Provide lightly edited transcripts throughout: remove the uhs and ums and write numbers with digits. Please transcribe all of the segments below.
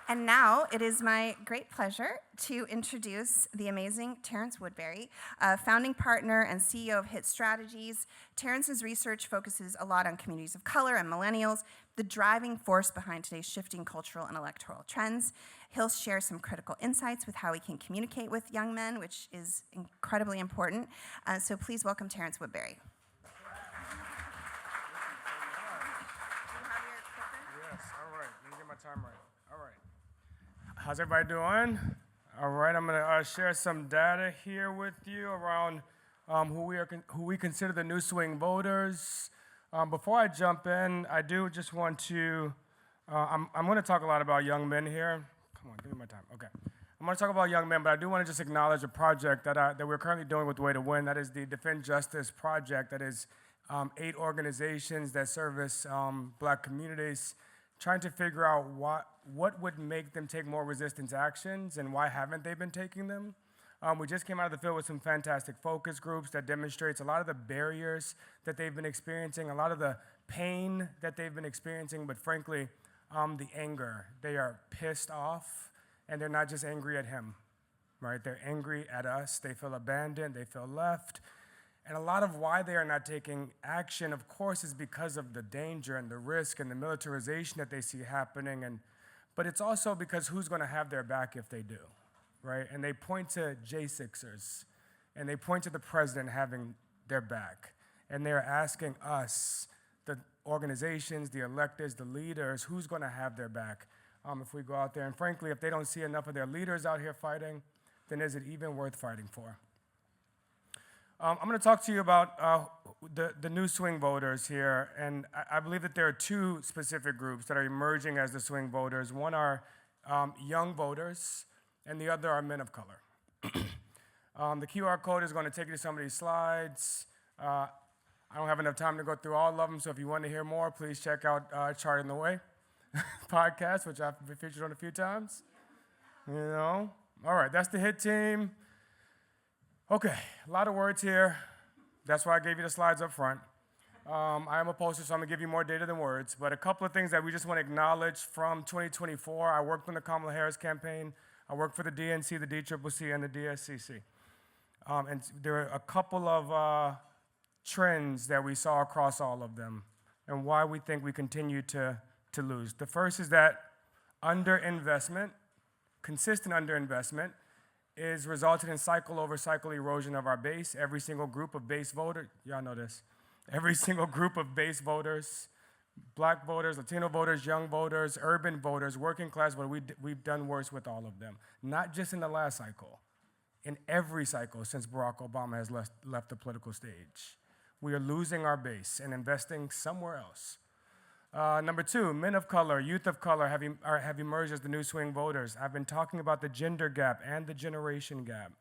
And now it is my great pleasure to introduce the amazing Terrance Woodbury, founding partner and CEO of Hit Strategies. Terrance's research focuses a lot on communities of color and millennials, the driving force behind today's shifting cultural and electoral trends. He'll share some critical insights with how we can communicate with young men, which is incredibly important. So please welcome Terrance Woodbury. Yes, all right. Let me get my time right. All right. How's everybody doing? All right, I'm going to share some data here with you around who we consider the new swing voters. Before I jump in, I do just want to, I'm going to talk a lot about young men here. Come on, give me my time. Okay. I'm going to talk about young men, but I do want to just acknowledge a project that we're currently doing with Way to Win. That is the Defend Justice Project. That is 8 organizations that service black communities, trying to figure out what would make them take more resistance actions and why haven't they been taking them. We just came out of the field with some fantastic focus groups that demonstrates a lot of the barriers that they've been experiencing, a lot of the pain that they've been experiencing, but frankly, the anger. They are pissed off, and they're not just angry at him, right? They're angry at us. They feel abandoned. They feel left. And a lot of why they are not taking action, of course, is because of the danger and the risk and the militarization that they see happening. But it's also because who's going to have their back if they do, right? And they point to J6ers, and they point to the president having their back. And they're asking us, the organizations, the electeds, the leaders, who's going to have their back if we go out there. And frankly, if they don't see enough of their leaders out here fighting, then is it even worth fighting for? I'm going to talk to you about the new swing voters here, and I believe that there are 2 specific groups that are emerging as the swing voters. One are young voters, and the other are men of color. The QR code is going to take you to some of these slides. I don't have enough time to go through all of them, so if you want to hear more, please check out Charting the Way podcast, which I've been featured on a few times. You know? All right, that's the Hit team. Okay, a lot of words here. That's why I gave you the slides up front. I am a pollster, so I'm going to give you more data than words. But a couple of things that we just want to acknowledge from 2024. I worked on the Kamala Harris campaign. I worked for the DNC, the DCCC, and the DSCC. And there are a couple of trends that we saw across all of them and why we think we continue to lose. The first is that underinvestment, consistent underinvestment, is resulting in cycle over cycle erosion of our base. Every single group of base voters, y'all know this, every single group of base voters, black voters, Latino voters, young voters, urban voters, working class voters, we've done worse with all of them. Not just in the last cycle, in every cycle since Barack Obama has left the political stage. We are losing our base and investing somewhere else. Number 2, men of color, youth of color have emerged as the new swing voters. I've been talking about the gender gap and the generation gap.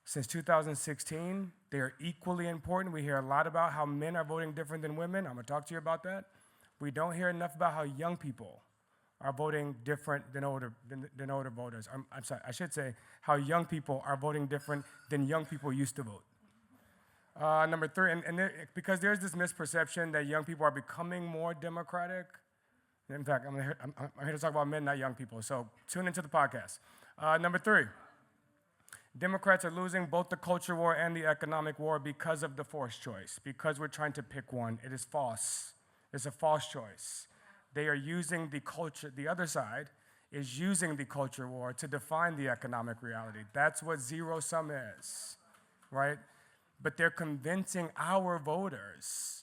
Since 2016, they are equally important. We hear a lot about how men are voting different than women. I'm going to talk to you about that. We don't hear enough about how young people are voting different than older voters. I'm sorry, I should say how young people are voting different than young people used to vote. Number 3, because there's this misperception that young people are becoming more democratic. In fact, I'm here to talk about men, not young people, so tune into the podcast. Number 3, Democrats are losing both the culture war and the economic war because of the forced choice, because we're trying to pick one. It is false. It's a false choice. They are using the culture, the other side is using the culture war to define the economic reality. That's what zero sum is, right? But they're convincing our voters,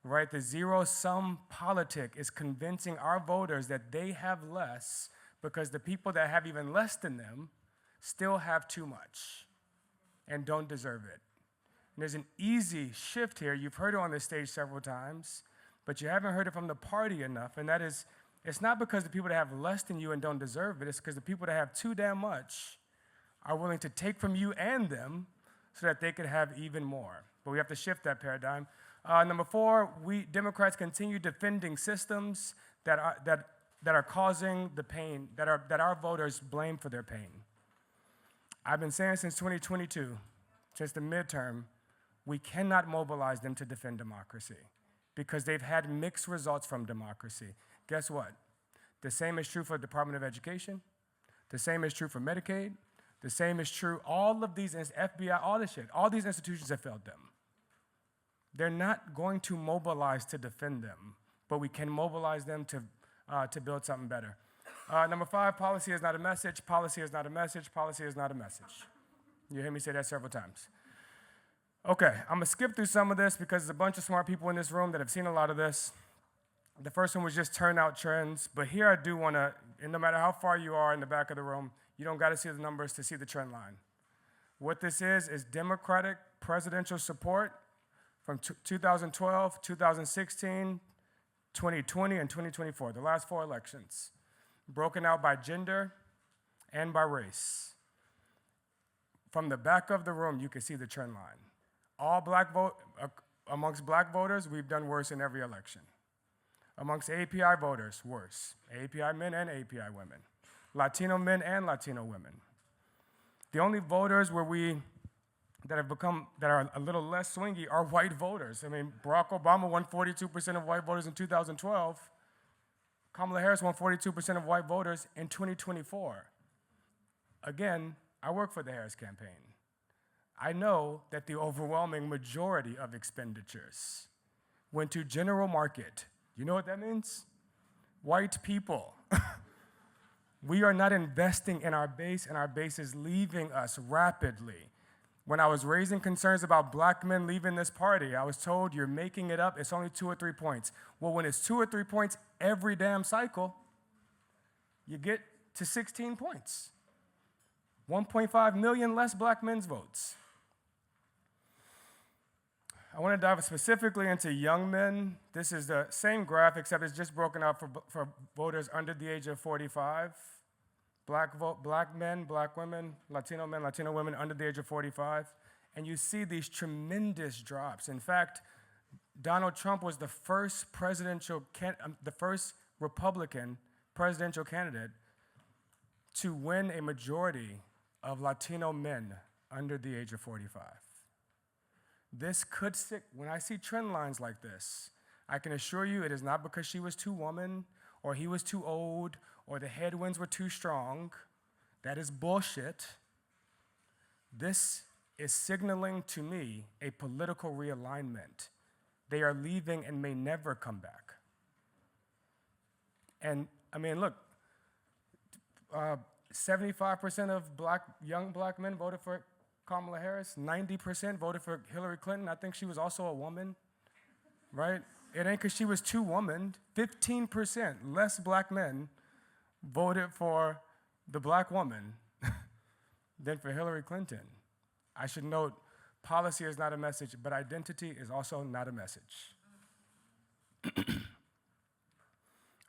right? The zero-sum politic is convincing our voters that they have less because the people that have even less than them still have too much and don't deserve it. And there's an easy shift here. You've heard it on this stage several times, but you haven't heard it from the party enough, and that is, it's not because the people that have less than you and don't deserve it, it's because the people that have too damn much are willing to take from you and them so that they could have even more. But we have to shift that paradigm. Number 4, we Democrats continue defending systems that are causing the pain, that our voters blame for their pain. I've been saying since 2022, since the midterm, we cannot mobilize them to defend democracy because they've had mixed results from democracy. Guess what? The same is true for the Department of Education. The same is true for Medicaid. The same is true, all of these, FBI, all this shit, all these institutions have failed them. They're not going to mobilize to defend them, but we can mobilize them to build something better. Number 5, policy is not a message, policy is not a message, policy is not a message. You hear me say that several times. Okay, I'm gonna skip through some of this because there's a bunch of smart people in this room that have seen a lot of this. The first one was just turnout trends, but here I do wanna, and no matter how far you are in the back of the room, you don't gotta see the numbers to see the trend line. What this is Democratic presidential support from 2012, 2016, 2020, and 2024, the last 4 elections, broken out by gender and by race. From the back of the room, you can see the trend line. Amongst black voters, we've done worse in every election. Amongst API voters, worse. API men and API women. Latino men and Latino women. The only voters that are a little less swingy are white voters. I mean, Barack Obama won 42% of white voters in 2012. Kamala Harris won 42% of white voters in 2024. Again, I work for the Harris campaign. I know that the overwhelming majority of expenditures went to general market. You know what that means? White people. We are not investing in our base, and our base is leaving us rapidly. When I was raising concerns about black men leaving this party, I was told, you're making it up, it's only 2 or 3 points. Well, when it's 2 or 3 points every damn cycle, you get to 16 points. 1.5 million less black men's votes. I want to dive specifically into young men. This is the same graph, except it's just broken out for voters under the age of 45. Black men, black women, Latino men, Latino women under the age of 45. And you see these tremendous drops. In fact, Donald Trump was the first Republican presidential candidate to win a majority of Latino men under the age of 45. This could stick. When I see trend lines like this, I can assure you it is not because she was too woman, or he was too old, or the headwinds were too strong. That is bullshit. This is signaling to me a political realignment. They are leaving and may never come back. And I mean, look, 75% of young black men voted for Kamala Harris, 90% voted for Hillary Clinton. I think she was also a woman, right? It ain't because she was too woman. 15% less black men voted for the black woman than for Hillary Clinton. I should note, policy is not a message, but identity is also not a message.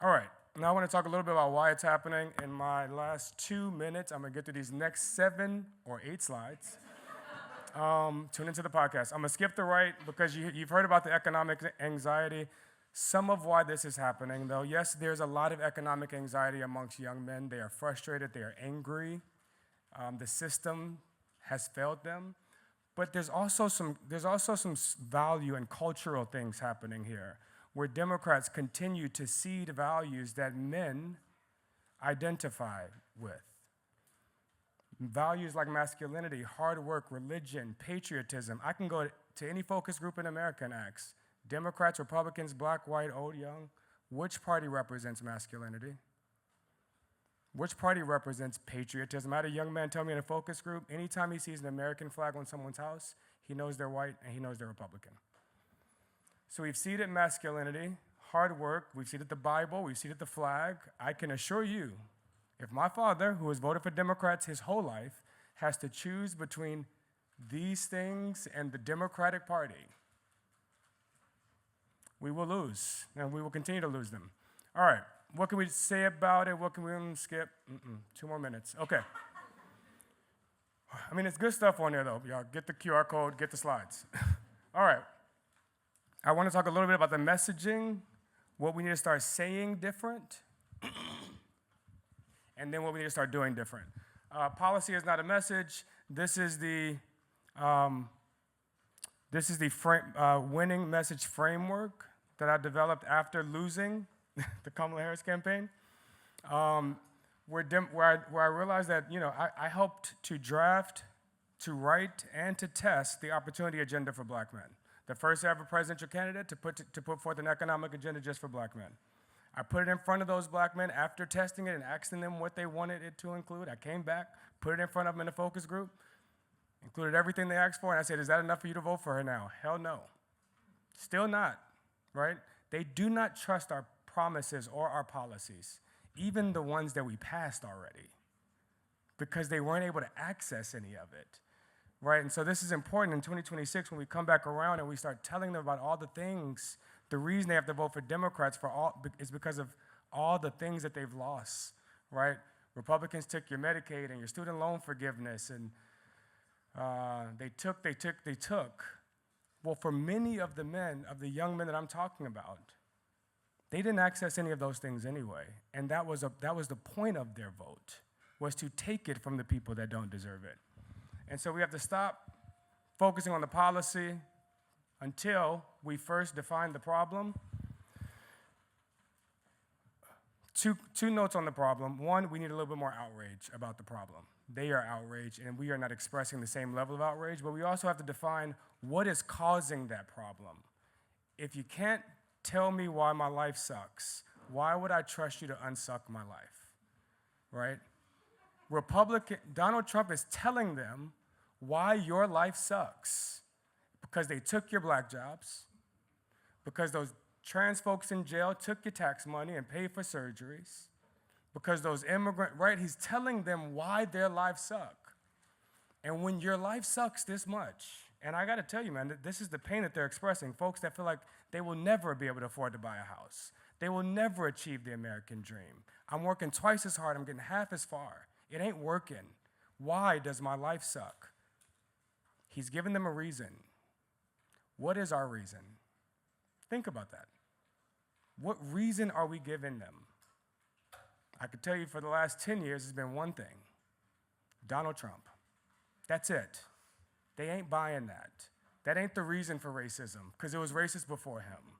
All right, now I want to talk a little bit about why it's happening. In my last 2 minutes, I'm going to get to these next 7 or 8 slides. Tune into the podcast. I'm going to skip the right because you've heard about the economic anxiety. Some of why this is happening, though, yes, there's a lot of economic anxiety amongst young men. They are frustrated. They are angry. The system has failed them. But there's also some value and cultural things happening here, where Democrats continue to seed values that men identify with. Values like masculinity, hard work, religion, patriotism. I can go to any focus group in America and ask, Democrats, Republicans, black, white, old, young, which party represents masculinity? Which party represents patriotism? I had a young man tell me in a focus group, anytime he sees an American flag on someone's house, he knows they're white and he knows they're Republican. So we've seeded masculinity, hard work, we've seeded the Bible, we've seeded the flag. I can assure you, if my father, who has voted for Democrats his whole life, has to choose between these things and the Democratic Party, we will lose, and we will continue to lose them. All right, what can we say about it? What can we skip? 2 more minutes. Okay. I mean, it's good stuff on there, though. Y'all get the QR code, get the slides. All right. I want to talk a little bit about the messaging, what we need to start saying different, and then what we need to start doing different. Policy is not a message. This is the winning message framework that I developed after losing the Kamala Harris campaign. where I realized that, I helped to draft, to write, and to test the opportunity agenda for black men. The first ever presidential candidate to put forth an economic agenda just for black men. I put it in front of those black men after testing it and asking them what they wanted it to include. I came back, put it in front of them in a focus group, included everything they asked for, and I said, is that enough for you to vote for her now? Hell no. Still not, right? They do not trust our promises or our policies, even the ones that we passed already, because they weren't able to access any of it, right? And so this is important in 2026 when we come back around and we start telling them about all the things. The reason they have to vote for Democrats is because of all the things that they've lost, right? Republicans took your Medicaid and your student loan forgiveness, and they took. Well, for many of the young men that I'm talking about, they didn't access any of those things anyway, and that was the point of their vote, was to take it from the people that don't deserve it. And so we have to stop focusing on the policy until we first define the problem. Two notes on the problem. One, we need a little bit more outrage about the problem. They are outraged, and we are not expressing the same level of outrage, but we also have to define what is causing that problem. If you can't tell me why my life sucks, why would I trust you to unsuck my life, right? Donald Trump is telling them why your life sucks. Because they took your black jobs, because those trans folks in jail took your tax money and paid for surgeries, because those right? He's telling them why their lives suck. And when your life sucks this much, and I gotta tell you, man, this is the pain that they're expressing, folks that feel like they will never be able to afford to buy a house. They will never achieve the American dream. I'm working twice as hard, I'm getting half as far. It ain't working. Why does my life suck? He's given them a reason. What is our reason? Think about that. What reason are we giving them? I could tell you for the last 10 years, it's been one thing: Donald Trump. That's it. They ain't buying that. That ain't the reason for racism, because it was racist before him.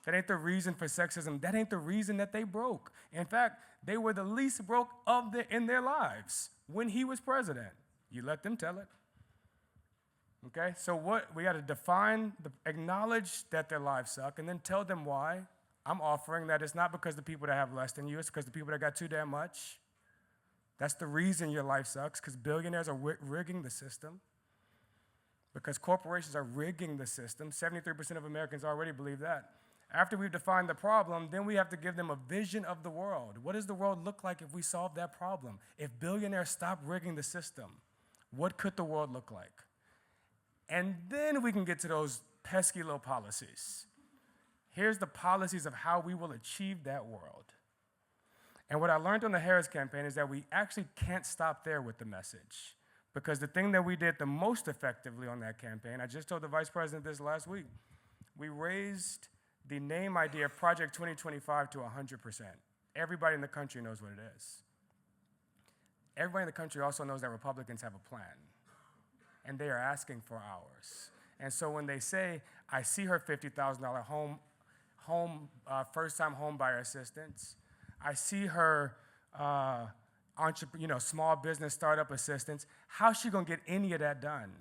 That ain't the reason for sexism. That ain't the reason that they broke. In fact, they were the least broke in their lives when he was president. You let them tell it. Okay, so we got to define, acknowledge that their lives suck, and then tell them why. I'm offering that it's not because the people that have less than you, it's because the people that got too damn much. That's the reason your life sucks, because billionaires are rigging the system, because corporations are rigging the system. 73% of Americans already believe that. After we've defined the problem, then we have to give them a vision of the world. What does the world look like if we solve that problem? If billionaires stop rigging the system, what could the world look like? And then we can get to those pesky little policies. Here's the policies of how we will achieve that world. And what I learned on the Harris campaign is that we actually can't stop there with the message. Because the thing that we did the most effectively on that campaign, I just told the vice president this last week, we raised the name idea of Project 2025 to 100%. Everybody in the country knows what it is. Everybody in the country also knows that Republicans have a plan, and they are asking for ours. And so when they say, I see her $50,000 first-time home buyer assistance, I see her small business startup assistance, how's she gonna get any of that done?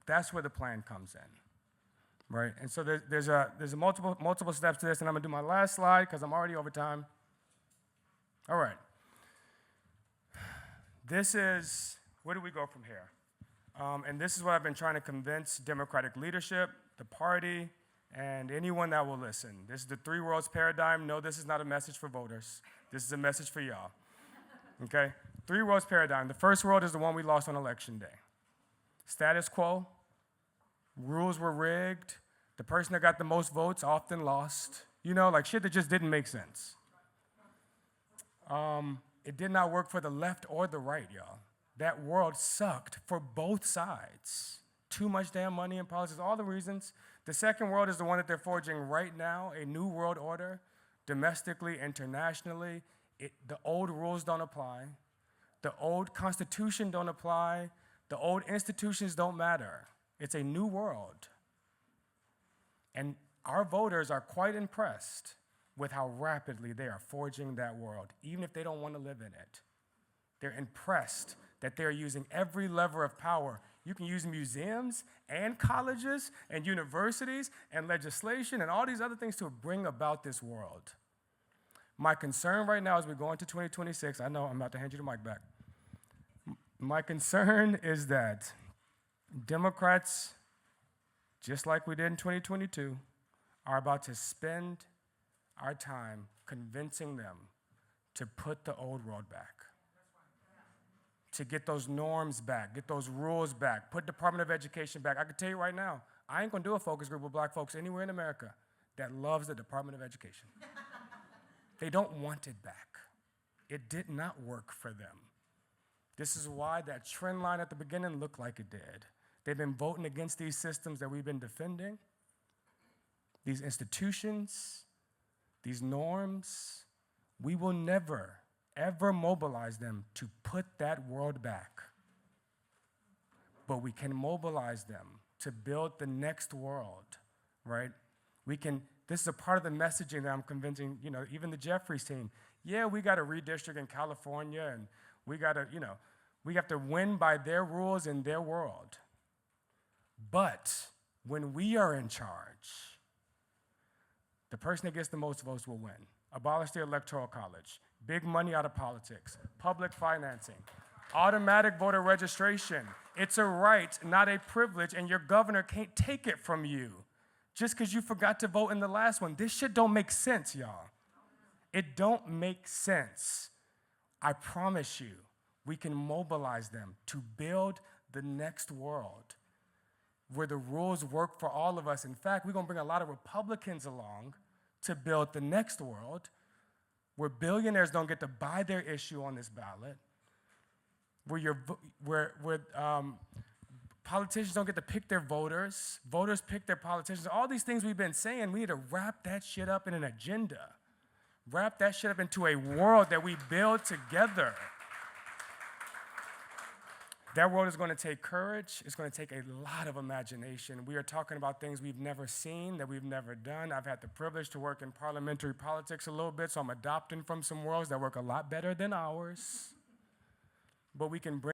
That's where the plan comes in, right? And so there's multiple steps to this, and I'm gonna do my last slide because I'm already over time. All right. This is, where do we go from here? And this is what I've been trying to convince Democratic leadership, the party, and anyone that will listen. This is the three worlds paradigm. No, this is not a message for voters. This is a message for y'all, okay? Three worlds paradigm. The first world is the one we lost on election day. Status quo, rules were rigged, the person that got the most votes often lost. Like shit that just didn't make sense. It did not work for the left or the right, y'all. That world sucked for both sides. Too much damn money in politics, all the reasons. The second world is the one that they're forging right now, a new world order, domestically, internationally. The old rules don't apply. The old constitution don't apply. The old institutions don't matter. It's a new world. And our voters are quite impressed with how rapidly they are forging that world, even if they don't want to live in it. They're impressed that they're using every lever of power. You can use museums and colleges and universities and legislation and all these other things to bring about this world. My concern right now as we go into 2026, I know I'm about to hand you the mic back. My concern is that Democrats, just like we did in 2022, are about to spend our time convincing them to put the old world back, to get those norms back, get those rules back, put Department of Education back. I can tell you right now, I ain't gonna do a focus group with black folks anywhere in America that loves the Department of Education. They don't want it back. It did not work for them. This is why that trend line at the beginning looked like it did. They've been voting against these systems that we've been defending, these institutions, these norms. We will never, ever mobilize them to put that world back. But we can mobilize them to build the next world, right? This is a part of the messaging that I'm convincing, even the Jeffries team. Yeah, we got to redistrict in California, and we have to win by their rules in their world. But when we are in charge, the person that gets the most votes will win. Abolish the Electoral College, big money out of politics, public financing, automatic voter registration. It's a right, not a privilege, and your governor can't take it from you just because you forgot to vote in the last one. This shit don't make sense, y'all. It don't make sense. I promise you, we can mobilize them to build the next world where the rules work for all of us. In fact, we're going to bring a lot of Republicans along to build the next world where billionaires don't get to buy their issue on this ballot, where politicians don't get to pick their voters, voters pick their politicians. All these things we've been saying, we need to wrap that shit up in an agenda. Wrap that shit up into a world that we build together. That world is going to take courage. It's going to take a lot of imagination. We are talking about things we've never seen, that we've never done. I've had the privilege to work in parliamentary politics a little bit, so I'm adopting from some worlds that work a lot better than ours. But we can bring